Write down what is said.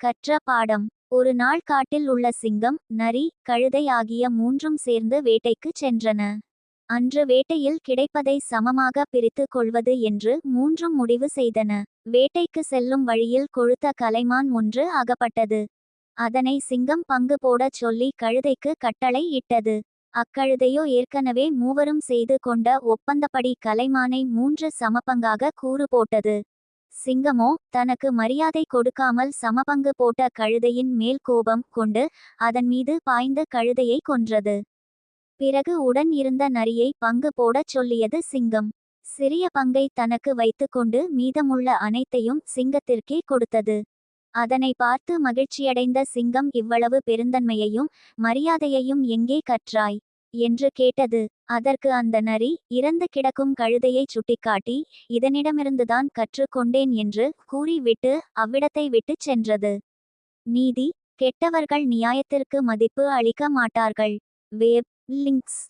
கற்ற பாடம். ஒரு நாள் காட்டில் உள்ள சிங்கம், நரி, கழுதை ஆகிய மூன்றும் சேர்ந்து வேட்டைக்குச் சென்றன. அன்று வேட்டையில் கிடைப்பதை சமமாக பிரித்து கொள்வது என்று மூன்றும் முடிவு செய்தன. வேட்டைக்கு செல்லும் வழியில் கொழுத்த கலைமான் ஒன்று அகப்பட்டது. அதனை சிங்கம் பங்கு போடச் சொல்லி கழுதைக்கு கட்டளை இட்டது. அக்கழுதையோ ஏற்கனவே மூவரும் செய்து கொண்ட ஒப்பந்தப்படி கலைமானை 3 சமபங்காக கூறு போட்டது. சிங்கமோ தனக்கு மரியாதை கொடுக்காமல் சமபங்கு போட்ட கழுதையின் மேல் கோபம் கொண்டு அதன் மீது பாய்ந்து கழுதையை கொன்றது. பிறகு உடன் இருந்த நரியை பங்கு போடச் சொல்லியது சிங்கம். சிறிய பங்கை தனக்கு வைத்துக்கொண்டு மீதமுள்ள அனைத்தையும் சிங்கத்திற்கே கொடுத்தது. அதனை பார்த்து மகிழ்ச்சியடைந்த சிங்கம், இவ்வளவு பெருந்தன்மையையும் மரியாதையையும் எங்கே கற்றாய் என்று கேட்டது. அதற்கு அந்த நரி இறந்து கிடக்கும் கழுதையை சுட்டிக்காட்டி, இதனிடமிருந்துதான் கற்றுக்கொண்டேன் என்று கூறிவிட்டு அவ்விடத்தை விட்டுச் சென்றது. நீதி: கெட்டவர்கள் நியாயத்திற்கு மதிப்பு அளிக்க மாட்டார்கள். Web links